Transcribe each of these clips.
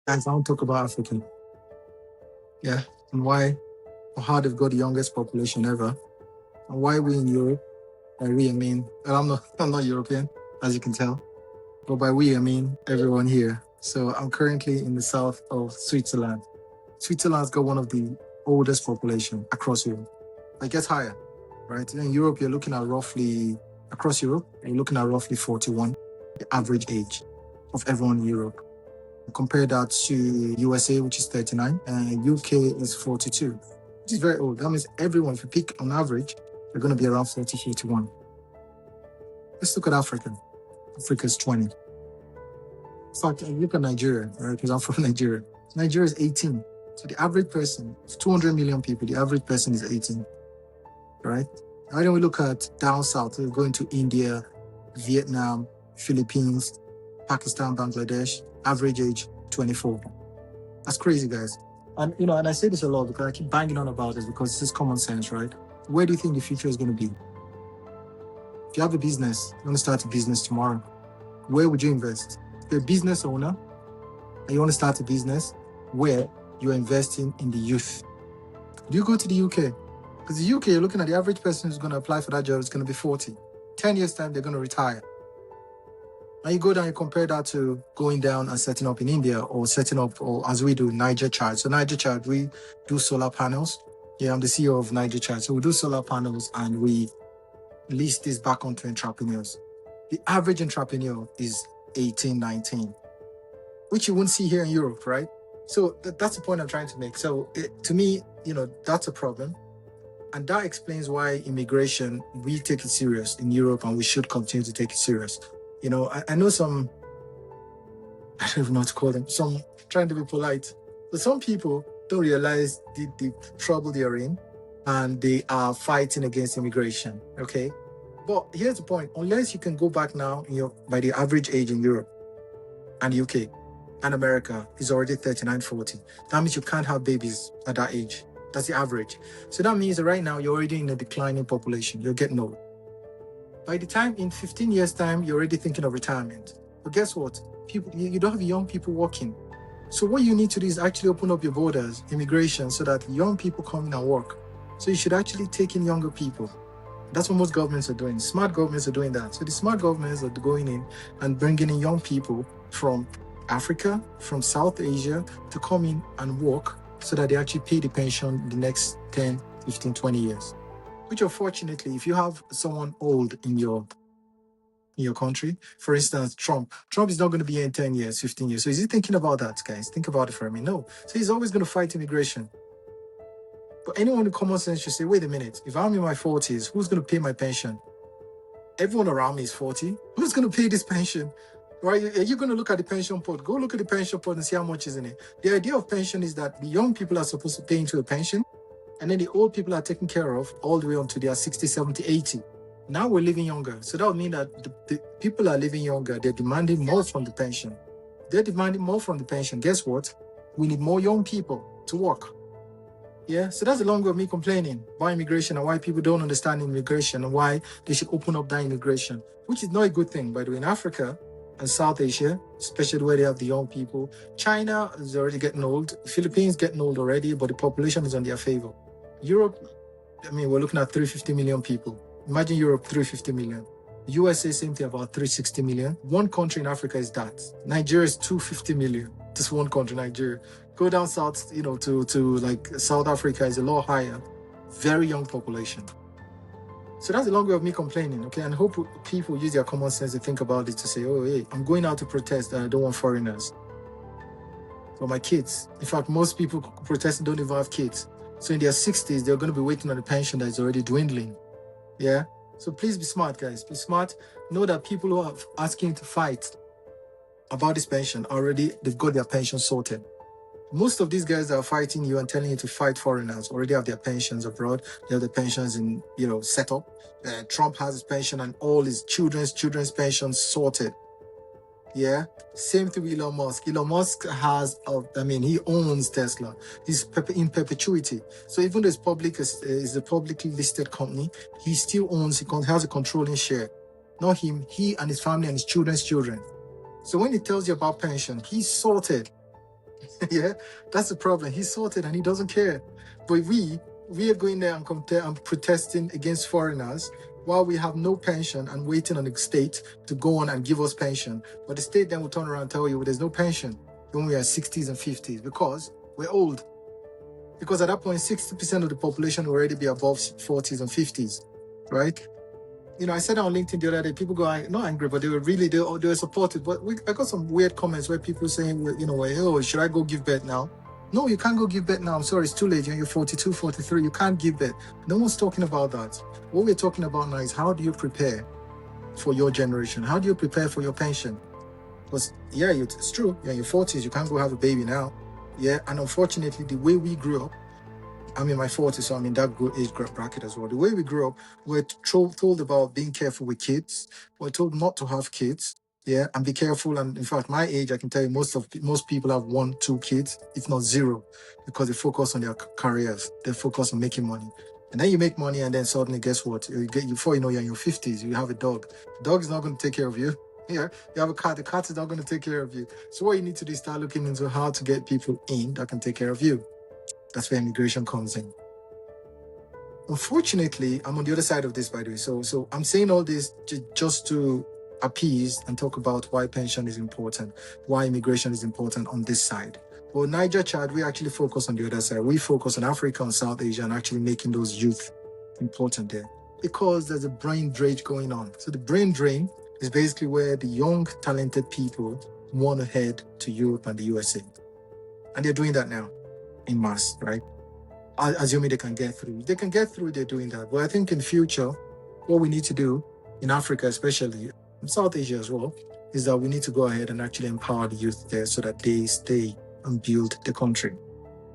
Guys, I want to talk about Africa. Yeah. And why, or how they've got the youngest population ever. And why we in Europe, by we I mean, and I'm not European, as you can tell. But by we I mean everyone here. So I'm currently in the south of Switzerland. Switzerland's got one of the oldest population across Europe. It gets higher, right? In Europe, you're looking at roughly, across Europe, you're looking at roughly 41, the average age of everyone in Europe. Compare that to USA, which is 39, and UK is 42, which is very old. That means everyone, if you pick on average, they're going to be around 40, 41. Let's look at Africa. Africa's 20. In fact, look at Nigeria, right? Because I'm from Nigeria. Nigeria is 18. So the average person, 200 million people, the average person is 18, right? Now then we look at down south, we're going to India, Vietnam, Philippines, Pakistan, Bangladesh, average age 24. That's crazy, guys. And and I say this a lot because I keep banging on about this because this is common sense, right? Where do you think the future is going to be? If you have a business, you want to start a business tomorrow, where would you invest? If you're a business owner and you want to start a business, where you're investing in the youth. Do you go to the UK? Because the UK, you're looking at the average person who's going to apply for that job is going to be 40. 10 years time, they're going to retire. Now you go down, you compare that to going down and setting up in India or setting up, or as we do, NaijaCharge. So NaijaCharge, we do solar panels. Yeah, I'm the CEO of NaijaCharge. So we do solar panels and we lease this back onto entrepreneurs. The average entrepreneur is 18, 19, which you won't see here in Europe, right? So that's the point I'm trying to make. So to me, that's a problem. And that explains why immigration, we take it serious in Europe and we should continue to take it serious. I know some, I don't even know what to call them, some trying to be polite, but some people don't realize the trouble they're in and they are fighting against immigration, okay? But here's the point, unless you can go back now by the average age in Europe and UK and America is already 39, 40. That means you can't have babies at that age. That's the average. So that means that right now you're already in a declining population. You're getting old. By the time in 15 years' time, you're already thinking of retirement. But guess what? You don't have young people working. So what you need to do is actually open up your borders, immigration, so that young people come in and work. So you should actually take in younger people. That's what most governments are doing. Smart governments are doing that. So the smart governments are going in and bringing in young people from Africa, from South Asia to come in and work so that they actually pay the pension in the next 10, 15, 20 years. Which unfortunately, if you have someone old in your country, for instance, Trump is not going to be here in 10 years, 15 years. So is he thinking about that, guys? Think about it for me. No. So he's always going to fight immigration. But anyone with common sense should say, wait a minute, if I'm in my 40s, who's going to pay my pension? Everyone around me is 40. Who's going to pay this pension? Right? Are you going to look at the pension pot? Go look at the pension pot and see how much is in it. The idea of pension is that the young people are supposed to pay into a pension, and then the old people are taken care of all the way until they are 60, 70, 80. Now we're living younger. So that would mean that the people are living younger. They're demanding more from the pension. Guess what? We need more young people to work. Yeah, so that's the long way of me complaining about immigration and why people don't understand immigration and why they should open up that immigration, which is not a good thing, by the way. In Africa and South Asia, especially where they have the young people, China is already getting old, Philippines getting old already, but the population is on their favor. Europe, we're looking at 350 million people. Imagine Europe, 350 million. USA, same thing, about 360 million. One country in Africa is that. Nigeria is 250 million. Just one country, Nigeria. Go down south, to like South Africa is a lot higher. Very young population. So that's the long way of me complaining, okay? And I hope people use their common sense to think about it, to say, oh, hey, I'm going out to protest and I don't want foreigners. For my kids. In fact, most people protesting don't even have kids. So in their 60s, they're going to be waiting on a pension that is already dwindling. Yeah? So please be smart, guys. Be smart. Know that people who are asking you to fight about this pension already, they've got their pension sorted. Most of these guys that are fighting you and telling you to fight foreigners already have their pensions abroad. They have their pensions in, set up. Trump has his pension and all his children's pensions sorted. Yeah, same thing with Elon Musk. Elon Musk has, he owns Tesla. He's in perpetuity. So even though it's a publicly listed company, he still owns, he has a controlling share. Not him, he and his family and his children's children. So when he tells you about pension, he's sorted. Yeah, that's the problem. He's sorted and he doesn't care. But we are going there and protesting against foreigners while we have no pension and waiting on the state to go on and give us pension. But the state then will turn around and tell you, well, there's no pension when we are 60s and 50s because we're old. Because at that point, 60% of the population will already be above 40s and 50s, right? You know, I said on LinkedIn the other day, people go not angry, but they were supportive. But I got some weird comments where people saying, you know, oh, should I go give birth now? No, you can't go give birth now. I'm sorry, it's too late. You're 42, 43. You can't give birth. No one's talking about that. What we're talking about now is how do you prepare for your generation? How do you prepare for your pension? Because, yeah, it's true. You're in your 40s. You can't go have a baby now. Yeah, and unfortunately, the way we grew up, I'm in my 40s, so I'm in that age bracket as well. The way we grew up, we're told about being careful with kids. We're told not to have kids, yeah, and be careful. And in fact, my age, I can tell you, most people have 1, 2 kids, if not 0, because they focus on their careers. They focus on making money, and then you make money, and then suddenly, guess what? Before you know, you're in your 50s. You have a dog. The dog is not going to take care of you. Yeah, you have a cat. The cat is not going to take care of you. So what you need to do is start looking into how to get people in that can take care of you. That's where immigration comes in. Unfortunately, I'm on the other side of this, by the way. So I'm saying all this just to appease and talk about why pension is important, why immigration is important on this side. Well, NaijaCharge, we actually focus on the other side. We focus on Africa and South Asia and actually making those youth important there because there's a brain drain going on. So the brain drain is basically where the young, talented people want to head to Europe and the USA. And they're doing that now in mass, right? Assuming they can get through. They can get through, they're doing that. But I think in future, what we need to do in Africa, especially in South Asia as well, is that we need to go ahead and actually empower the youth there so that they stay and build the country.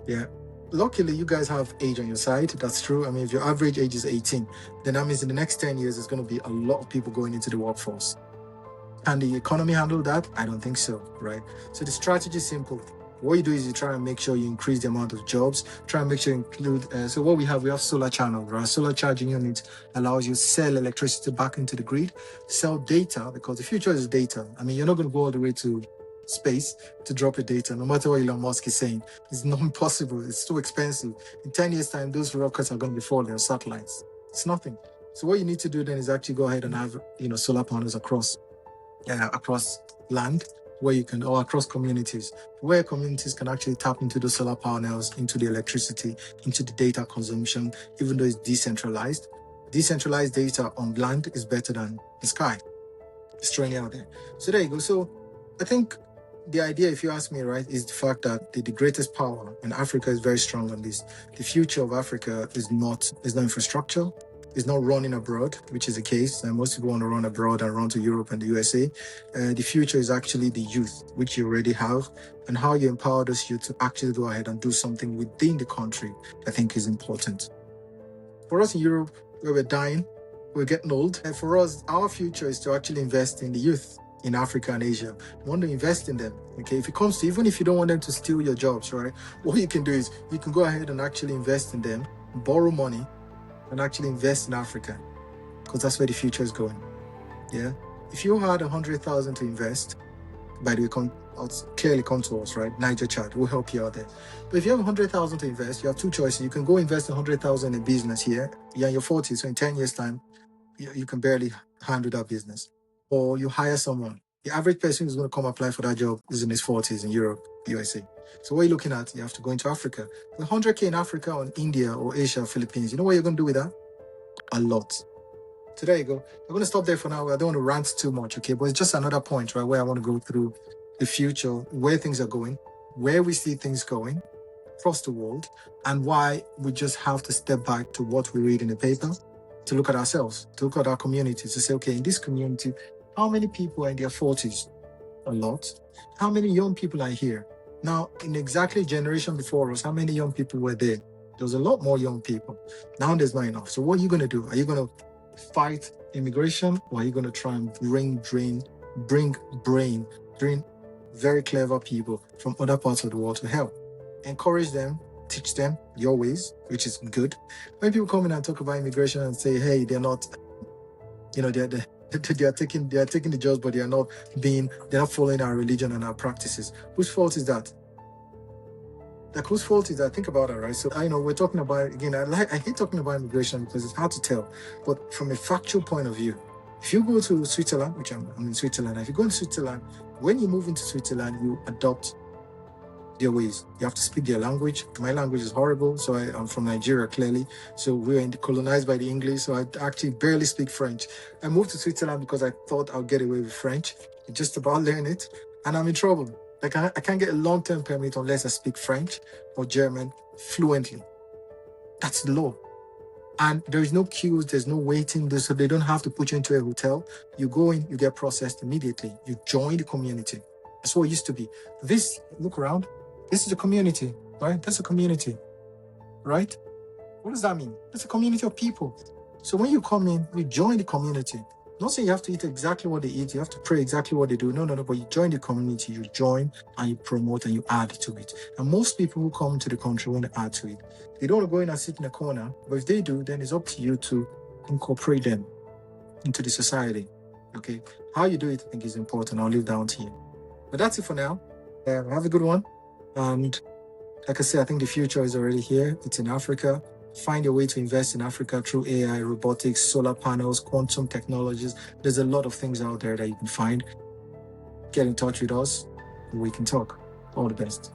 Yeah. Luckily, you guys have age on your side. That's true. I mean, if your average age is 18, then that means in the next 10 years, there's going to be a lot of people going into the workforce. Can the economy handle that? I don't think so, right? So the strategy is simple. What you do is you try and make sure you increase the amount of jobs, try and make sure you include, so what we have solar channels, right? Solar charging unit allows you to sell electricity back into the grid, sell data, because the future is data. I mean, you're not going to go all the way to space to drop your data, no matter what Elon Musk is saying. It's not possible. It's too expensive. In 10 years' time, those rockets are going to be falling on satellites. It's nothing. So what you need to do then is actually go ahead and have, solar panels across land where you can, or across communities, where communities can actually tap into the solar panels, into the electricity, into the data consumption, even though it's decentralized. Decentralized data on land is better than the sky. It's training out there. So there you go. So I think the idea, if you ask me, right, is the fact that the greatest power in Africa is very strong on this. The future of Africa is not infrastructure. Is not running abroad, which is the case. And most people want to run abroad and run to Europe and the USA. The future is actually the youth, which you already have, and how you empower those youth to actually go ahead and do something within the country, I think is important. For us in Europe, where we're dying, we're getting old. And for us, our future is to actually invest in the youth in Africa and Asia. We want to invest in them. Okay, if it comes to, even if you don't want them to steal your jobs, right? What you can do is you can go ahead and actually invest in them, borrow money, and actually invest in Africa, because that's where the future is going. Yeah. If you had 100,000 to invest, by the way, clearly come to us, right? NaijaCharge, we'll help you out there. But if you have 100,000 to invest, you have two choices. You can go invest 100,000 in business here. You're in your 40s, so in 10 years' time, you can barely handle that business. Or you hire someone. The average person who's going to come apply for that job is in his 40s in Europe, USA. So what are you looking at? You have to go into Africa. With 100K in Africa or in India or Asia or Philippines, you know what you're going to do with that? A lot. So there you go. I'm going to stop there for now. I don't want to rant too much, okay? But it's just another point, right, where I want to go through the future, where things are going, where we see things going across the world, and why we just have to step back to what we read in the paper, to look at ourselves, to look at our communities, to say, okay, in this community, how many people are in their 40s? A lot. How many young people are here? Now, in exactly generation before us, how many young people were there? There was a lot more young people. Now there's not enough. So what are you going to do? Are you going to fight immigration, or are you going to try and bring very clever people from other parts of the world to help? Encourage them, teach them your ways, which is good. When people come in and talk about immigration and say, hey, they're not, they are taking the jobs, but they're not following our religion and our practices. Whose fault is that? Like, whose fault is that? Think about it, right? So I know we're talking about, again, I hate talking about immigration because it's hard to tell. But from a factual point of view, if you go to Switzerland, which I'm in Switzerland, if you go to Switzerland, when you move into Switzerland, you adopt their ways. You have to speak their language. My language is horrible, so I'm from Nigeria, clearly. So we were colonized by the English, so I actually barely speak French. I moved to Switzerland because I thought I'll get away with French. I just about learn it, and I'm in trouble. Like, I can't get a long-term permit unless I speak French or German fluently. That's the law. And there is no queues, there's no waiting, so they don't have to put you into a hotel. You go in, you get processed immediately. You join the community. That's what it used to be. This, look around, this is a community, right? That's a community, right? What does that mean? It's a community of people. So when you come in, you join the community. Not saying you have to eat exactly what they eat, you have to pray exactly what they do. No, but you join the community, you join and you promote and you add to it. And most people who come to the country want to add to it. They don't want to go in and sit in a corner, but if they do, then it's up to you to incorporate them into the society. Okay? How you do it, I think, is important. I'll leave that on to you. But that's it for now. Have a good one. And like I said, I think the future is already here. It's in Africa. Find a way to invest in Africa through AI, robotics, solar panels, quantum technologies. There's a lot of things out there that you can find. Get in touch with us and we can talk. All the best.